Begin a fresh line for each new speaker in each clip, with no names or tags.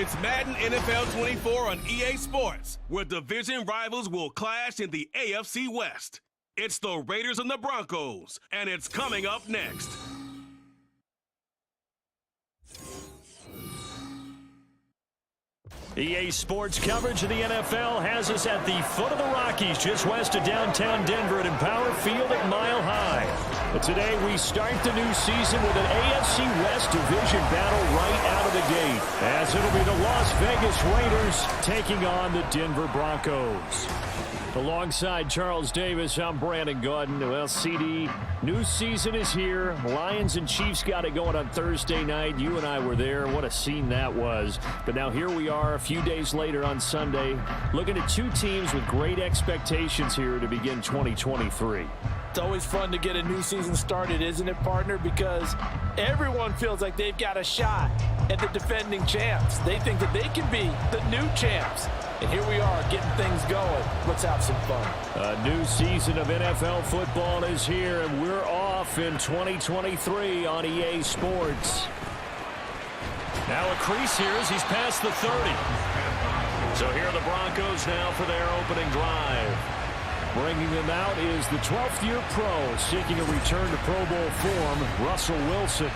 It's Madden NFL 24 on EA Sports, where division rivals will clash in the AFC West. It's the Raiders and the Broncos, and it's coming up next.
EA Sports coverage of the NFL has us at the foot of the Rockies, just west of downtown Denver at Empower Field at Mile High. But today we start the new season with an AFC West division battle right out of the gate, as it'll be the Las Vegas Raiders taking on the Denver Broncos. Alongside Charles Davis, I'm Brandon Gordon. Well, CD, new season is here. Lions and Chiefs got it going on Thursday night. You and I were there. What a scene that was. But now here we are a few days later on Sunday, looking at two teams with great expectations here to begin 2023.
It's always fun to get a new season started, isn't it, partner? Because everyone feels like they've got a shot at the defending champs. They think that they can be the new champs. And here we are getting things going. Let's have some fun.
A new season of NFL football is here, and we're off in 2023 on EA Sports. Now a crease here as he's past the 30. So here are the Broncos now for their opening drive. Bringing them out is the 12th-year pro seeking a return to Pro Bowl form, Russell Wilson.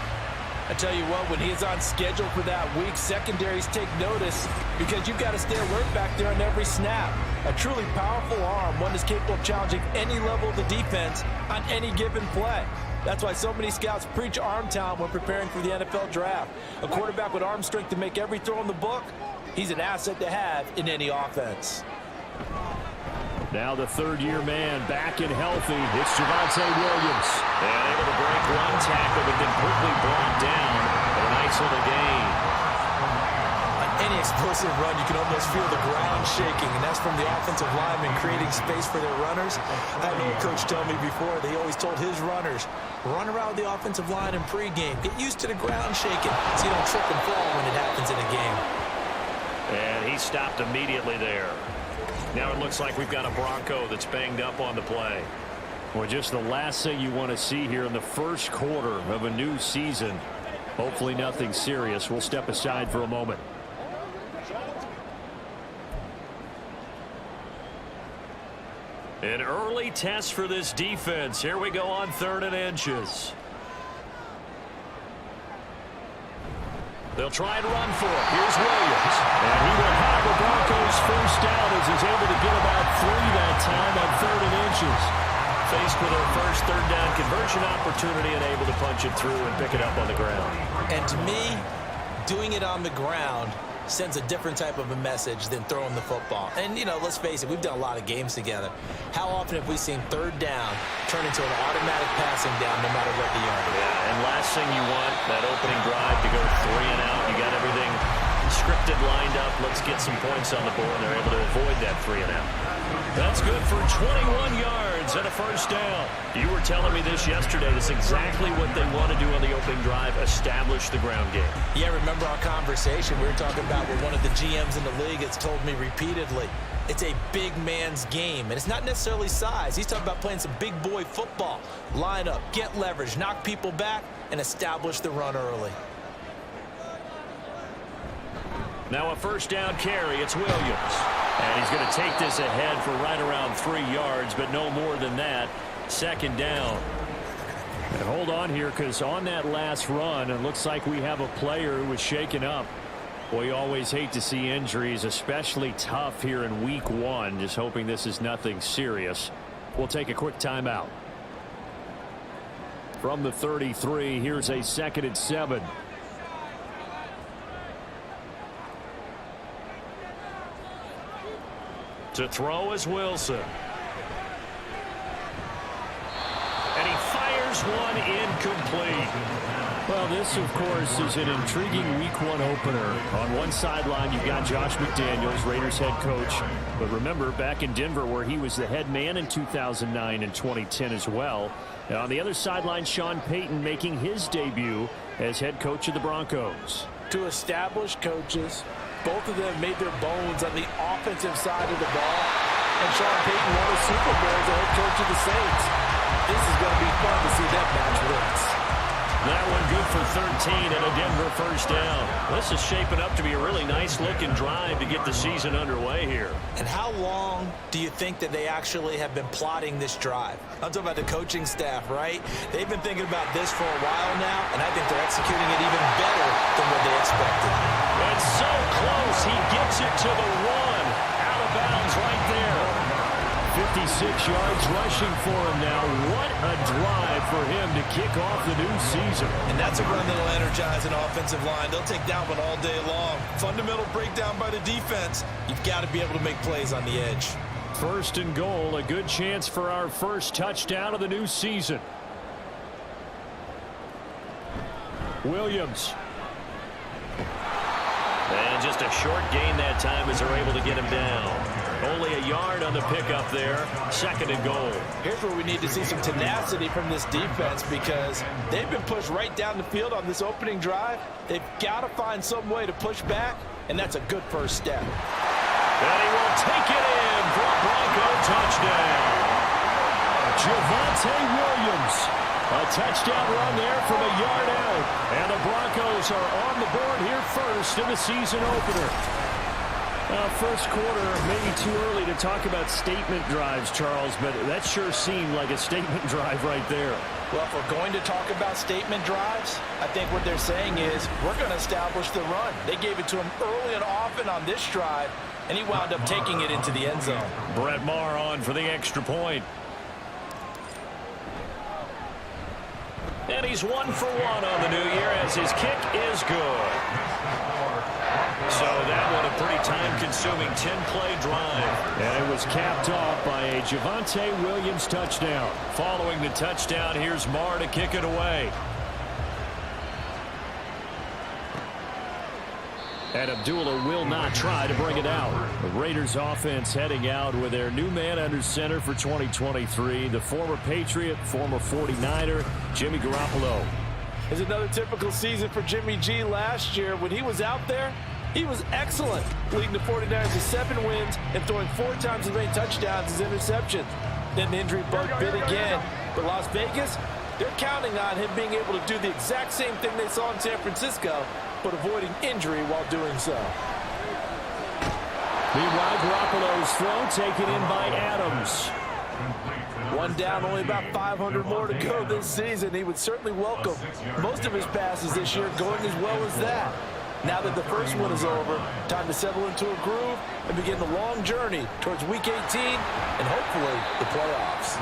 I tell you what, when he is on schedule for that week, secondaries take notice because you've got to stay alert back there on every snap. A truly powerful arm, one that's capable of challenging any level of the defense on any given play. That's why so many scouts preach arm talent when preparing for the NFL draft. A quarterback with arm strength to make every throw in the book, he's an asset to have in any offense.
Now the third-year man back and healthy. It's Javonte Williams. And able to break one tackle, but then quickly brought down. A nice little gain.
On any explosive run, you can almost feel the ground shaking, and that's from the offensive linemen creating space for their runners. I had a coach tell me before, they always told his runners, run around the offensive line in pregame. Get used to the ground shaking so you don't trip and fall when it happens in a game.
And he stopped immediately there. Now it looks like we've got a Bronco that's banged up on the play. Well, just the last thing you want to see here in the first quarter of a new season. Hopefully nothing serious. We'll step aside for a moment. An early test for this defense. Here we go on 3rd and inches. They'll try and run for it. Here's Williams. And he will have the Broncos first down as he's able to get about 3 that time on 3rd and inches. Faced with their first 3rd down conversion opportunity and able to punch it through and pick it up on the ground.
And to me, doing it on the ground sends a different type of a message than throwing the football. And, you know, let's face it, we've done a lot of games together. How often have we seen 3rd down turn into an automatic passing down no matter what the yard?
Yeah, and last thing you want, that opening drive to go 3 and out. You got everything scripted, lined up. Let's get some points on the board. They're able to avoid that 3 and out. That's good for 21 yards and a first down. You were telling me this yesterday. That's exactly what they want to do on the opening drive, establish the ground game.
Yeah, remember our conversation we were talking about with one of the GMs in the league has told me repeatedly, it's a big man's game, and it's not necessarily size. He's talking about playing some big boy football. Line up, get leverage, knock people back, and establish the run early.
Now a first down carry. It's Williams. And he's going to take this ahead for right around 3 yards, but no more than that. 2nd down. And hold on here, because on that last run, it looks like we have a player who was shaken up. Well, you always hate to see injuries, especially tough here in week 1. Just hoping this is nothing serious. We'll take a quick timeout. From the 33, here's a 2nd and 7. To throw is Wilson. And he fires one incomplete. Well, this, of course, is an intriguing week 1 opener. On one sideline, you've got Josh McDaniels, Raiders head coach. But remember, back in Denver, where he was the head man in 2009 and 2010 as well. And on the other sideline, Sean Payton making his debut as head coach of the Broncos.
To establish coaches, both of them made their bones on the offensive side of the ball. And Sean Payton won a Super Bowl as the head coach of the Saints. This is going to be fun to see that match wins.
That one good for 13 and a Denver first down. This is shaping up to be a really nice-looking drive to get the season underway here.
And how long do you think that they actually have been plotting this drive? I'm talking about the coaching staff, right? They've been thinking about this for a while now, and I think they're executing it even better than what they expected.
It's so close. He gets it to the one. Out of bounds right there. 56 yards rushing for him now. What a drive for him to kick off the new season.
And that's a run that'll energize an offensive line. They'll take that one all day long. Fundamental breakdown by the defense. You've got to be able to make plays on the edge.
First and goal, a good chance for our first touchdown of the new season. Williams. And just a short gain that time as they're able to get him down. Only a yard on the pickup there. Second and goal.
Here's where we need to see some tenacity from this defense because they've been pushed right down the field on this opening drive. They've got to find some way to push back, and that's a good first step.
And he will take it in for a Bronco touchdown. Javonte Williams. A touchdown run there from a yard out. And the Broncos are on the board here first in the season opener. First quarter, maybe too early to talk about statement drives, Charles, but that sure seemed like a statement drive right there.
Well, if we're going to talk about statement drives, I think what they're saying is we're going to establish the run. They gave it to him early and often on this drive, and he wound up taking it into the end zone.
Brett Maher on for the extra point. And he's 1 for 1 on the new year as his kick is good. So that one a pretty time-consuming 10-play drive. And it was capped off by a Javonte Williams touchdown. Following the touchdown, here's Maher to kick it away. And Abdullah will not try to bring it out. The Raiders offense heading out with their new man under center for 2023, the former Patriot, former 49er, Jimmy Garoppolo.
It's another typical season for Jimmy G last year. When he was out there, he was excellent, leading the 49ers to 7 wins and throwing 4 times as many touchdowns as interceptions. Then the injury bug bit again. But Las Vegas, they're counting on him being able to do the exact same thing they saw in San Francisco, but avoiding injury while doing so.
Meanwhile, Garoppolo's throw taken in by Adams.
One down, only about 500 more to go this season. He would certainly welcome most of his passes this year going as well as that. Now that the first one is over, time to settle into a groove and begin the long journey towards Week 18 and hopefully the playoffs.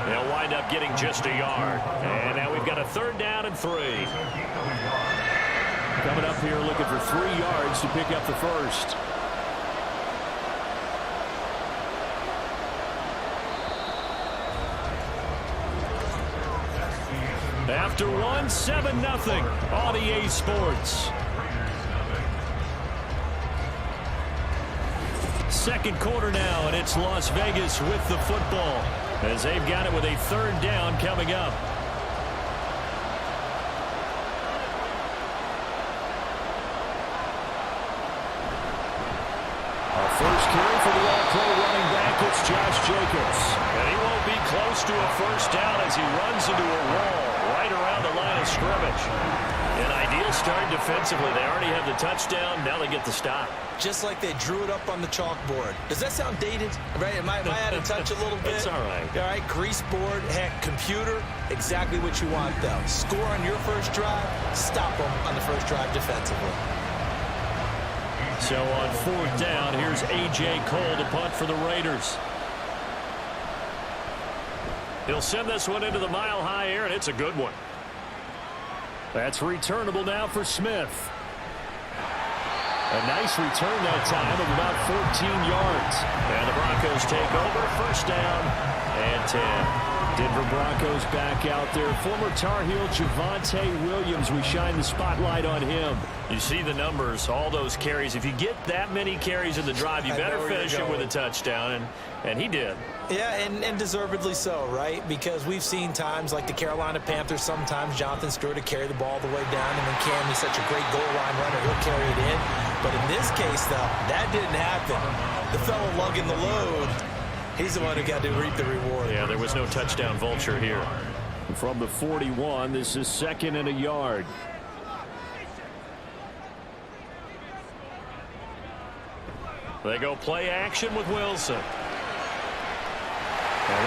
They'll wind up getting just a yard. And now we've got a 3rd down and 3. Coming up here looking for 3 yards to pick up the first. After 1, 7-0 on EA Sports. Second quarter now, and it's Las Vegas with the football as they've got it with a 3rd down coming up. Our first carry for the all-pro running back, it's Josh Jacobs. And he won't be close to a first down as he runs into a wall right around the line of scrimmage. An ideal start defensively. They already have the touchdown. Now they get the stop.
Just like they drew it up on the chalkboard. Does that sound dated? Right? Am I out of touch a little bit?
It's all right.
All right, grease board, heck, computer, exactly what you want, though. Score on your first drive, stop them on the first drive defensively.
So on 4th down, here's A.J. Cole to punt for the Raiders. He'll send this one into the mile-high air, and it's a good one. That's returnable now for Smith. A nice return that time of about 14 yards. And the Broncos take over. First down and 10. Denver Broncos back out there. Former Tar Heel Javonte Williams. We shine the spotlight on him. You see the numbers, all those carries. If you get that many carries in the drive, you better finish it with a touchdown. And he did.
Yeah, and deservedly so, right? Because we've seen times like the Carolina Panthers, sometimes Jonathan Stewart to carry the ball all the way down, and then Cam, he's such a great goal line runner, he'll carry it in. But in this case, though, that didn't happen. The fellow lugging the load, he's the one who got to reap the reward.
Yeah, there was no touchdown vulture here. From the 41, this is 2nd and a yard. They go play action with Wilson. And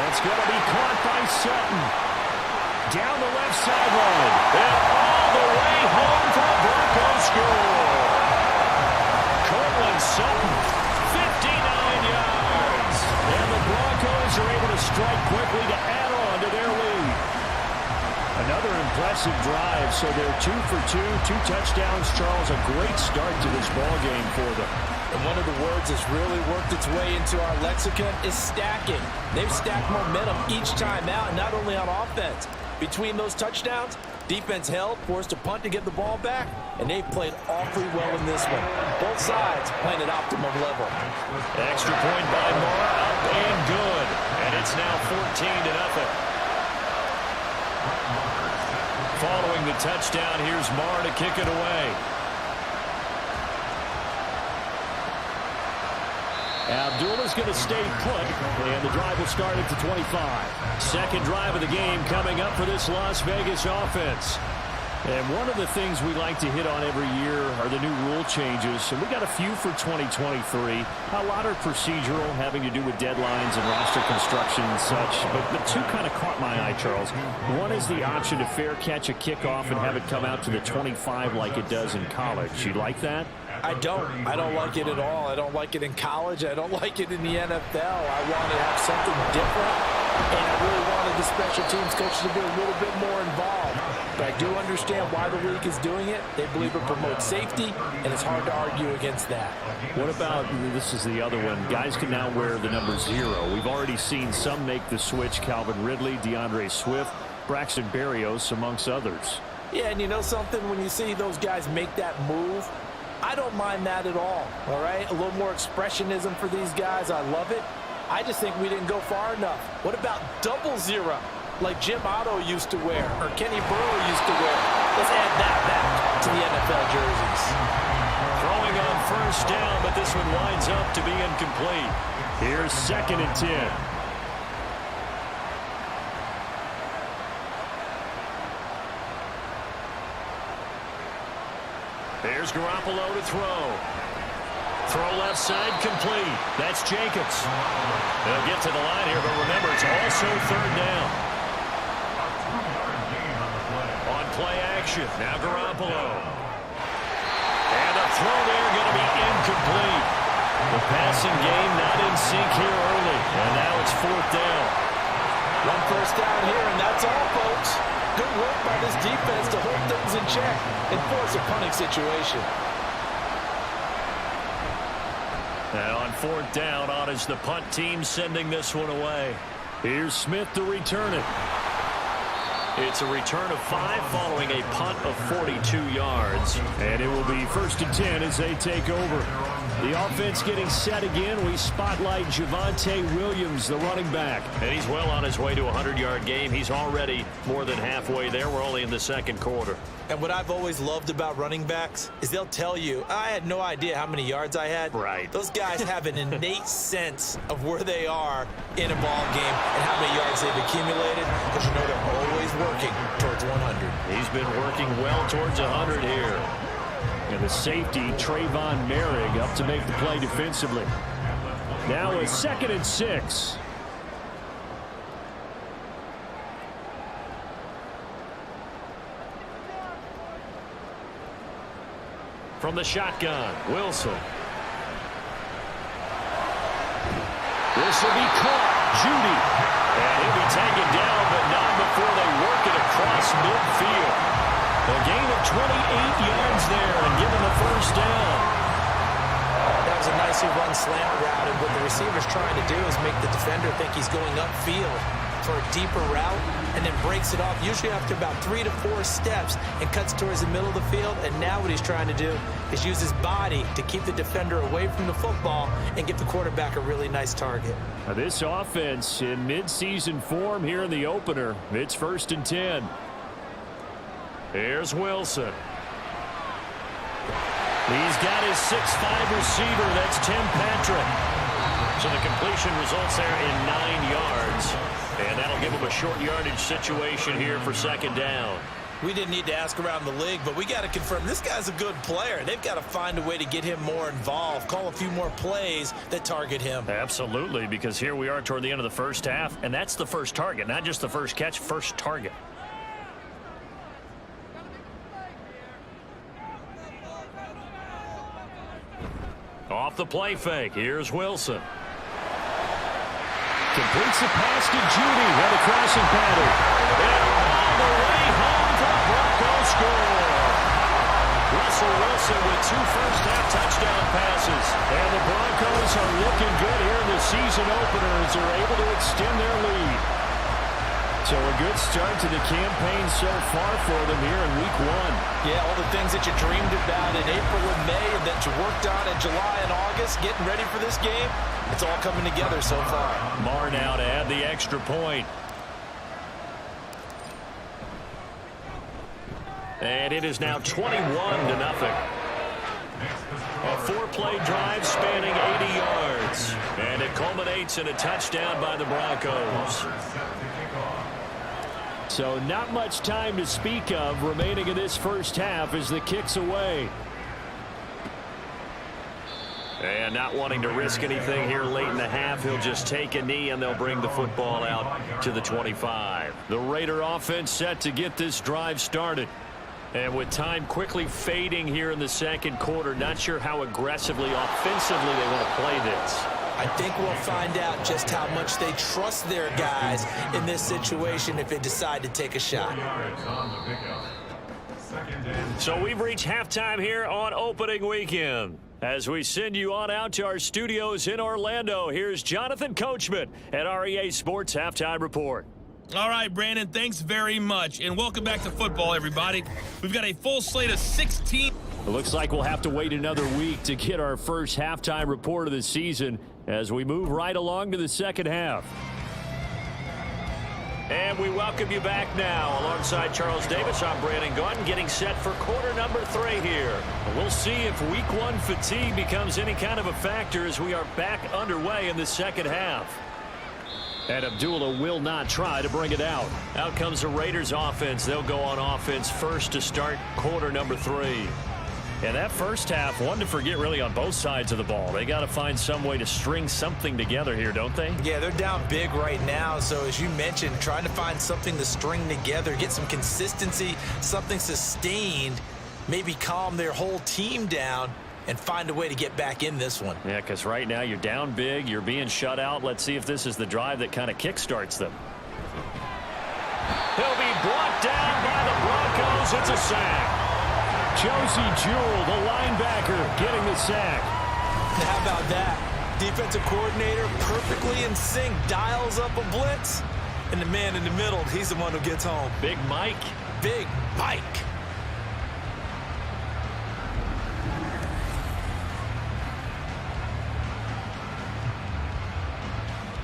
that's going to be caught by Sutton. Down the left sideline. And all the way home for the Broncos score. Cortland Sutton, 59 yards. And the Broncos are able to strike quickly to add on to their lead. Another impressive drive, so they're 2 for 2, 2 touchdowns. Charles, a great start to this ball game for them.
And one of the words that's really worked its way into our lexicon is stacking. They've stacked momentum each time out, not only on offense. Between those touchdowns, defense held, forced a punt to get the ball back, and they've played awfully well in this one. Both sides playing at optimum level.
Extra point by Moore, up and good. And it's now 14-0. Following the touchdown, here's Marr to kick it away. Abdullah's going to stay put, and the drive will start at the 25. Second drive of the game coming up for this Las Vegas offense. And one of the things we like to hit on every year are the new rule changes. And we got a few for 2023. A lot are procedural, having to do with deadlines and roster construction and such. But two kind of caught my eye, Charles. One is the option to fair catch a kickoff and have it come out to the 25 like it does in college. You like that?
I don't like it at all. I don't like it in college. I don't like it in the NFL. I want to have something different, and I really wanted the special teams coaches to be a little bit more involved. But I do understand why the league is doing it. They believe it promotes safety, and it's hard to argue against that. What about,
this is the other one, guys can now wear the number 0. We've already seen some make the switch, Calvin Ridley, DeAndre Swift, Braxton Berrios, amongst others.
Yeah, and you know something? When you see those guys make that move, I don't mind that at all right? A little more expressionism for these guys. I love it. I just think we didn't go far enough. What about 00, like Jim Otto used to wear or Kenny Burrow used to wear? Let's add that back to the NFL jerseys.
Throwing on first down, but this one winds up to be incomplete. Here's 2nd and 10. There's Garoppolo to throw. Throw left side, complete. That's Jacobs. They'll get to the line here, but remember, it's also 3rd down. On play action, now Garoppolo. And the throw there going to be incomplete. The passing game not in sync here early. And now it's 4th down.
One first down here, and that's all, folks. Good work by this defense to hold things in check and force a punting situation.
And on 4th down, on is the punt team sending this one away. Here's Smith to return it. It's a return of 5 following a punt of 42 yards. And it will be 1st and 10 as they take over. The offense getting set again. We spotlight Javonte Williams, the running back. And he's well on his way to a 100-yard game. He's already more than halfway there. We're only in the 2nd quarter.
And what I've always loved about running backs is they'll tell you, I had no idea how many yards I had.
Right.
Those guys have an innate sense of where they are in a ball game and how many yards they've accumulated, because you know they're always working towards 100.
He's been working well towards 100 here. And the safety, Trayvon Merrick, up to make the play defensively. Now a 2nd and 6. From the shotgun, Wilson. This will be caught. Judy. And he'll be taken down, but not before they work it across midfield. A gain of 28 yards there and given the 1st down.
That was a nicely run slant route, and what the receiver's trying to do is make the defender think he's going upfield for a deeper route, and then breaks it off, usually after about 3 to 4 steps, and cuts towards the middle of the field. And now what he's trying to do is use his body to keep the defender away from the football and give the quarterback a really nice target.
Now this offense in midseason form here in the opener. It's 1st and 10. Here's Wilson. He's got his 6'5" receiver. That's Tim Patrick. So the completion results there in 9 yards. And that'll give him a short yardage situation here for 2nd down.
We didn't need to ask around the league, but we got to confirm this guy's a good player. They've got to find a way to get him more involved, call a few more plays that target him.
Absolutely, because here we are toward the end of the first half, and that's the first target, not just the first catch, first target. Off the play fake, here's Wilson. Completes the pass to Judy on the crossing pattern. And all the way home for the Broncos score. Russell Wilson with 2 first-half touchdown passes. And the Broncos are looking good here in the season opener as they're able to extend their lead. So a good start to the campaign so far for them here in Week 1.
Yeah, all the things that you dreamed about in April and May and that you worked on in July and August, getting ready for this game, it's all coming together so far.
Marr now to add the extra point. And it is now 21-0. A 4-play drive spanning 80 yards. And it culminates in a touchdown by the Broncos. So not much time to speak of remaining in this first half as the kick's away. And not wanting to risk anything here late in the half, he'll just take a knee and they'll bring the football out to the 25. The Raider offense set to get this drive started. And with time quickly fading here in the second quarter, not sure how aggressively, offensively they want to play this.
I think we'll find out just how much they trust their guys in this situation if they decide to take a shot.
So we've reached halftime here on opening weekend. As we send you on out to our studios in Orlando, here's Jonathan Coachman at our EA Sports Halftime Report.
All right, Brandon, thanks very much. And welcome back to football, everybody. We've got a full slate of 16.
It looks like we'll have to wait another week to get our first halftime report of the season as we move right along to the second half. And we welcome you back now. Alongside Charles Davis, I'm Brandon Gunn, getting set for quarter number 3 here. We'll see if Week 1 fatigue becomes any kind of a factor as we are back underway in the second half. And Abdullah will not try to bring it out. Out comes the Raiders offense. They'll go on offense first to start quarter number 3. And that first half, one to forget really on both sides of the ball. They got to find some way to string something together here, don't they?
Yeah, they're down big right now. So as you mentioned, trying to find something to string together, get some consistency, something sustained, maybe calm their whole team down and find a way to get back in this one.
Yeah, because right now you're down big, you're being shut out. Let's see if this is the drive that kind of kickstarts them. He'll be brought down by the Broncos. It's a sack. Josie Jewell, the linebacker, getting the sack.
How about that? Defensive coordinator perfectly in sync, dials up a blitz, and the man in the middle, he's the one who gets home.
Big Mike.
Big Mike.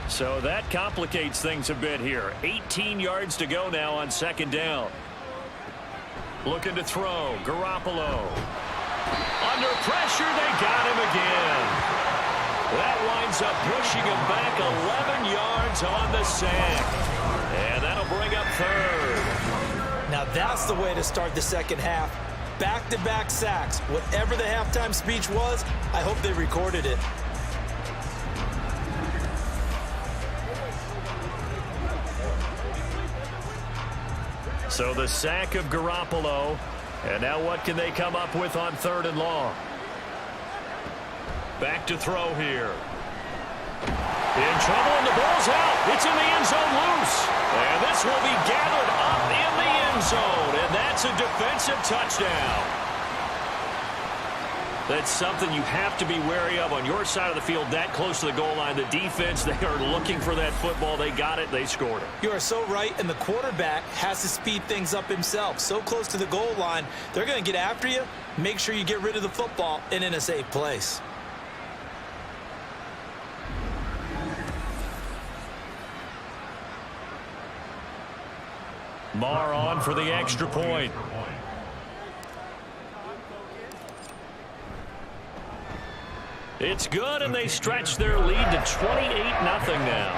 So that complicates things a bit here. 18 yards to go now on second down. Looking to throw. Garoppolo. Under pressure, they got him again. That winds up pushing him back 11 yards on the sack. And that'll bring up third.
Now that's the way to start the second half. Back-to-back sacks. Whatever the halftime speech was, I hope they recorded it.
So the sack of Garoppolo. And now what can they come up with on 3rd and long? Back to throw here. In trouble, and the ball's out. It's in the end zone loose. And this will be gathered up in the end zone. And that's a defensive touchdown. That's something you have to be wary of on your side of the field, that close to the goal line. The defense, they are looking for that football. They got it. They scored it.
You are so right, and the quarterback has to speed things up himself. So close to the goal line, they're going to get after you. Make sure you get rid of the football and in a safe place.
Marr on for the extra point. It's good, and they stretch their lead to 28-0 now.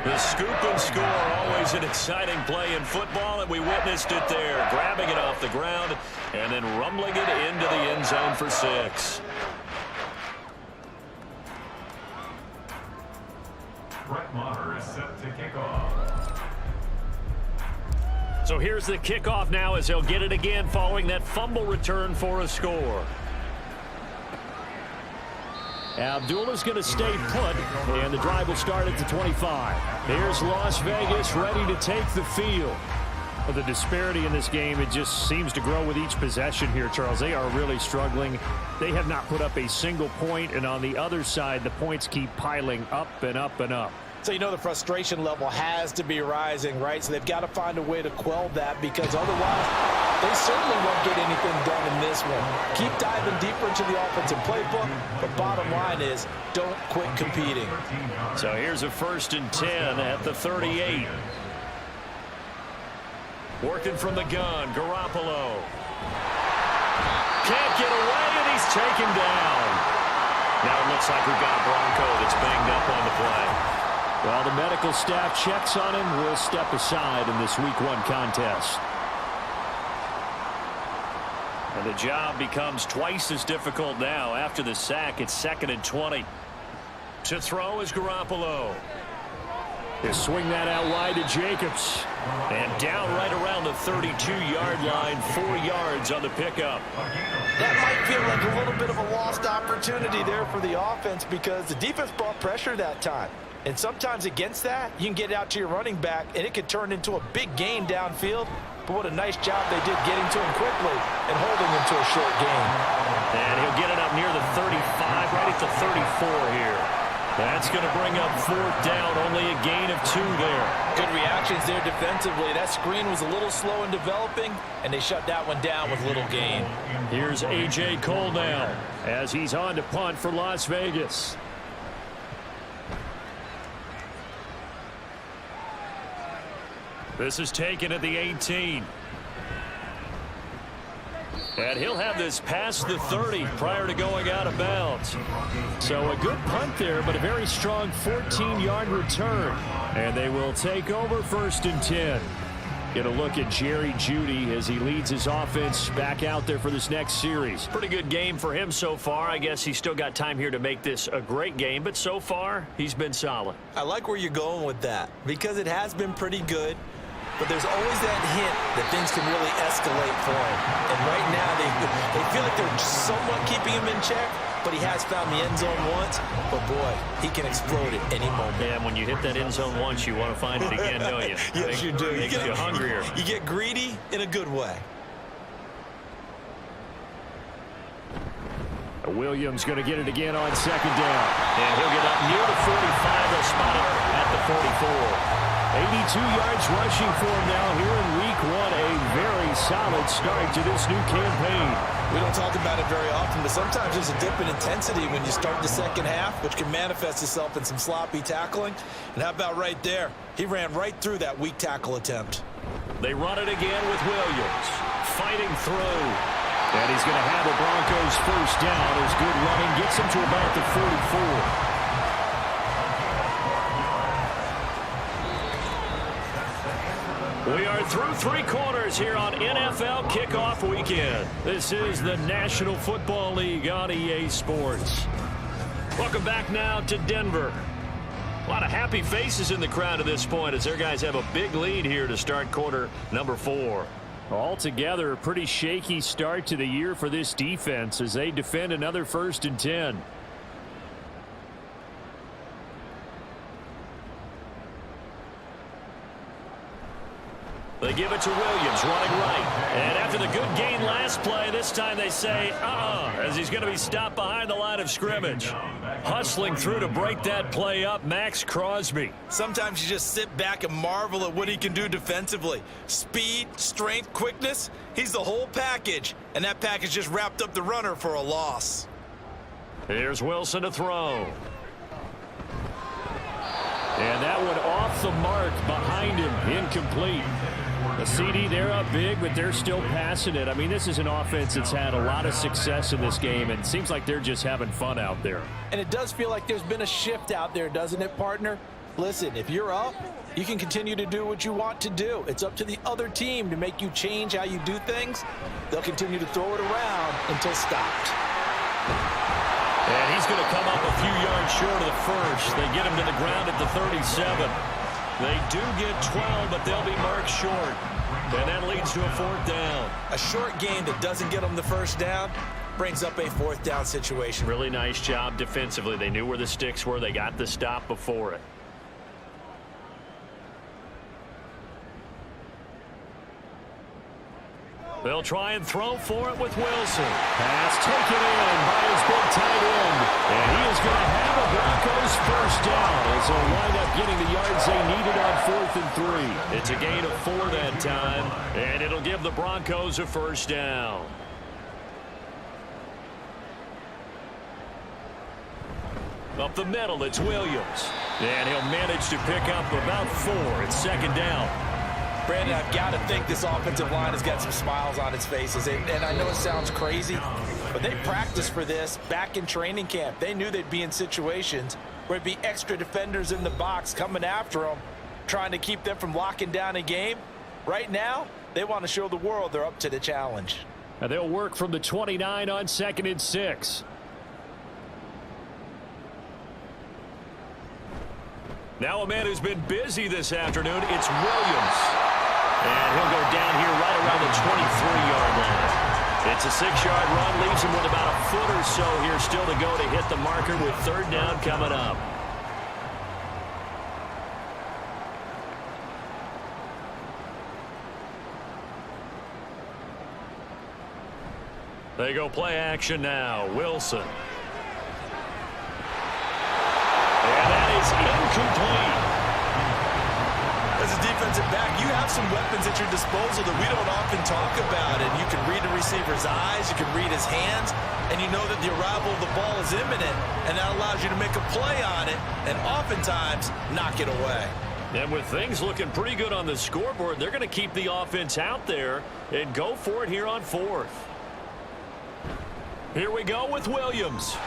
The scoop and score, always an exciting play in football, and we witnessed it there, grabbing it off the ground and then rumbling it into the end zone for 6.
Brett Maher is set to kick off.
So here's the kickoff now as they'll get it again following that fumble return for a score. Abdullah's going to stay put, and the drive will start at the 25. Here's Las Vegas ready to take the field. Well, the disparity in this game, it just seems to grow with each possession here, Charles. They are really struggling. They have not put up a single point, and on the other side, the points keep piling up and up and up.
So you know the frustration level has to be rising, right? So they've got to find a way to quell that, because otherwise they certainly won't get anything done in this one. Keep diving deeper into the offensive playbook, but bottom line is don't quit competing.
So here's a 1st and 10 at the 38. Working from the gun, Garoppolo. Can't get away, and he's taken down. Now it looks like we've got a Bronco that's banged up on the play. Well, the medical staff checks on him. Will step aside in this Week 1 contest. And the job becomes twice as difficult now. After the sack, it's 2nd and 20. To throw is Garoppolo. He'll swing that out wide to Jacobs. And down right around the 32-yard line, 4 yards on the pickup.
That might feel like a little bit of a lost opportunity there for the offense, because the defense brought pressure that time. And sometimes against that, you can get out to your running back, and it could turn into a big gain downfield. But what a nice job they did getting to him quickly and holding him to a short gain.
And he'll get it up near the 35, right at the 34 here. That's going to bring up 4th down, only a gain of 2 there.
Good reactions there defensively. That screen was a little slow in developing, and they shut that one down with little gain.
Here's A.J. Cole now as he's on to punt for Las Vegas. This is taken at the 18. And he'll have this past the 30 prior to going out of bounds. So a good punt there, but a very strong 14-yard return. And they will take over 1st and 10. Get a look at Jerry Jeudy as he leads his offense back out there for this next series. Pretty good game for him so far. I guess he's still got time here to make this a great game, but so far he's been solid.
I like where you're going with that, because it has been pretty good. But there's always that hint that things can really escalate for him. And right now, they feel like they're somewhat keeping him in check, but he has found the end zone once. But, boy, he can explode at any moment.
And when you hit that end zone once, you want to find it again, don't you?
Yes, you do.
Makes you hungrier.
You get greedy in a good way.
Williams going to get it again on 2nd down. And he'll get up near the 45. They'll spot it at the 44. 82 yards rushing for him now here in Week 1. A very solid start to this new campaign.
We don't talk about it very often, but sometimes there's a dip in intensity when you start the second half, which can manifest itself in some sloppy tackling. And how about right there? He ran right through that weak tackle attempt.
They run it again with Williams. Fighting through. And he's going to have a Broncos 1st down. His good running gets him to about the 44. We are through 3 quarters here on NFL Kickoff Weekend. This is the National Football League on EA Sports. Welcome back now to Denver. A lot of happy faces in the crowd at this point as their guys have a big lead here to start quarter number 4. Altogether, a pretty shaky start to the year for this defense as they defend another 1st and 10. They give it to Williams, running right. And after the good gain last play, this time they say, as he's going to be stopped behind the line of scrimmage. Hustling through to break that play up, Max Crosby.
Sometimes you just sit back and marvel at what he can do defensively. Speed, strength, quickness, he's the whole package. And that package just wrapped up the runner for a loss.
Here's Wilson to throw. And that one off the mark behind him, incomplete. The CD, they're up big, but they're still passing it. I mean, this is an offense that's had a lot of success in this game, and it seems like they're just having fun out there.
And it does feel like there's been a shift out there, doesn't it, partner? Listen, if you're up, you can continue to do what you want to do. It's up to the other team to make you change how you do things. They'll continue to throw it around until stopped.
And he's going to come up a few yards short of the first. They get him to the ground at the 37. They do get 12, but they'll be marked short. And that leads to a 4th down.
A short game that doesn't get them the first down brings up a 4th down situation.
Really nice job defensively. They knew where the sticks were. They got the stop before it. They'll try and throw for it with Wilson. Pass taken in by his big tight end. And he is going to have a Broncos first down as they'll wind up getting the yards they needed on 4th and 3. It's a gain of 4 that time, and it'll give the Broncos a first down. Up the middle, it's Williams. And he'll manage to pick up about 4. It's 2nd down.
Brandon, I've got to think this offensive line has got some smiles on its faces. And I know it sounds crazy, but they practiced for this back in training camp. They knew they'd be in situations where it'd be extra defenders in the box coming after them, trying to keep them from locking down a game. Right now, they want to show the world they're up to the challenge.
And they'll work from the 29 on 2nd and 6. Now a man who's been busy this afternoon, it's Williams. And he'll go down here right around the 23-yard line. It's a 6-yard run, leaves him with about a foot or so here still to go to hit the marker with 3rd down coming up. They go play action now. Wilson. And that is incomplete.
As a defensive back, you have some weapons at your disposal that we don't often talk about. And you can read the receiver's eyes, you can read his hands, and you know that the arrival of the ball is imminent, and that allows you to make a play on it and oftentimes knock it away.
And with things looking pretty good on the scoreboard, they're going to keep the offense out there and go for it here on 4th. Here we go with Williams.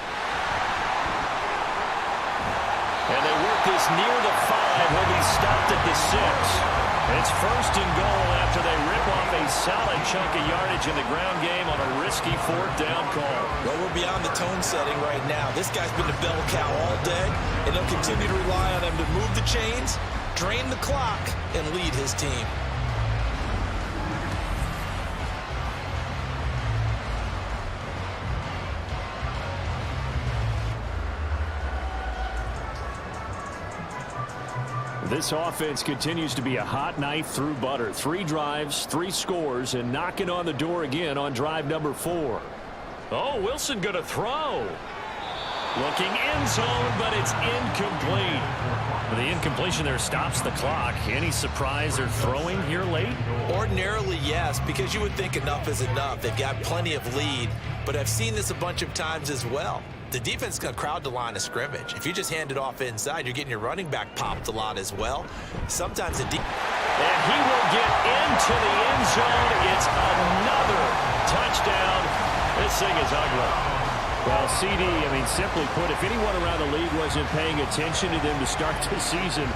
And they work this near the 5. He'll be stopped at the 6. It's 1st and goal after they rip off a solid chunk of yardage in the ground game on a risky 4th down call.
Well, we're beyond the tone setting right now. This guy's been a bell cow all day, and they'll continue to rely on him to move the chains, drain the clock, and lead his team.
This offense continues to be a hot knife through butter. 3 drives, 3 scores, and knocking on the door again on drive number 4. Oh, Wilson going to throw. Looking end zone, but it's incomplete. The incompletion there stops the clock. Any surprise they're throwing here late?
Ordinarily, yes, because you would think enough is enough. They've got plenty of lead, but I've seen this a bunch of times as well. The defense is going to crowd the line of scrimmage. If you just hand it off inside, you're getting your running back popped a lot as well. Sometimes the
and he will get into the end zone. It's another touchdown. This thing is ugly. Well, CD, simply put, if anyone around the league wasn't paying attention to them to start the season,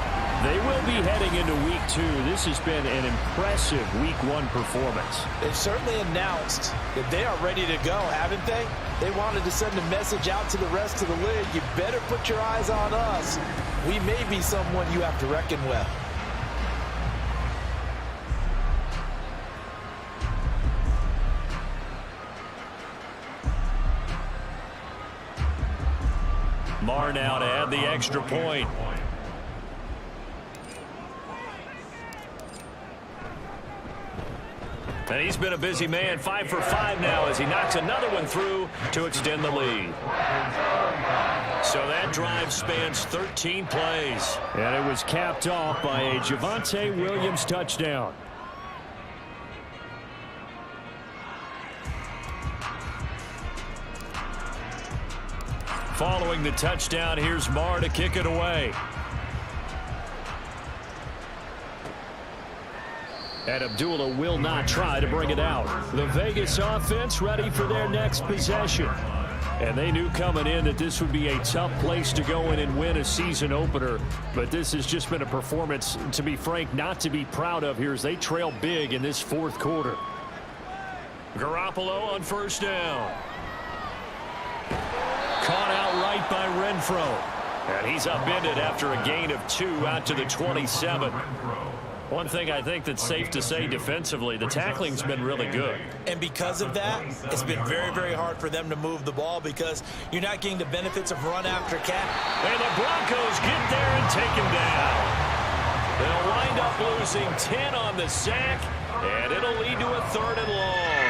they will be heading into week 2. This has been an impressive week 1 performance.
They've certainly announced that they are ready to go, haven't they? They wanted to send a message out to the rest of the league. You better put your eyes on us. We may be someone you have to reckon with.
Marr now to add the extra point. And he's been a busy man, 5 for 5 now as he knocks another one through to extend the lead. So that drive spans 13 plays. And it was capped off by a Javonte Williams touchdown. Following the touchdown, here's Marr to kick it away. And Abdullah will not try to bring it out. The Vegas offense ready for their next possession. And they knew coming in that this would be a tough place to go in and win a season opener. But this has just been a performance, to be frank, not to be proud of here as they trail big in this fourth quarter. Garoppolo on first down. Caught outright by Renfro. And he's upended after a gain of 2 out to the 27. One thing I think that's safe to say defensively, the tackling's been really good.
And because of that, it's been very, very hard for them to move the ball because you're not getting the benefits of run after catch.
And the Broncos get there and take him down. They'll wind up losing 10 on the sack, and it'll lead to a 3rd and long.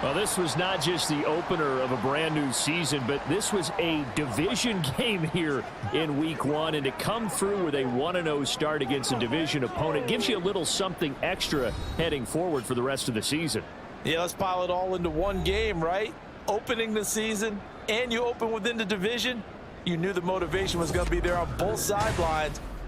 Well, this was not just the opener of a brand new season, but this was a division game here in week 1. And to come through with a 1-0 start against a division opponent gives you a little something extra heading forward for the rest of the season.
Yeah, let's pile it all into one game, right? Opening the season, and you open within the division. You knew the motivation was going to be there on both sidelines.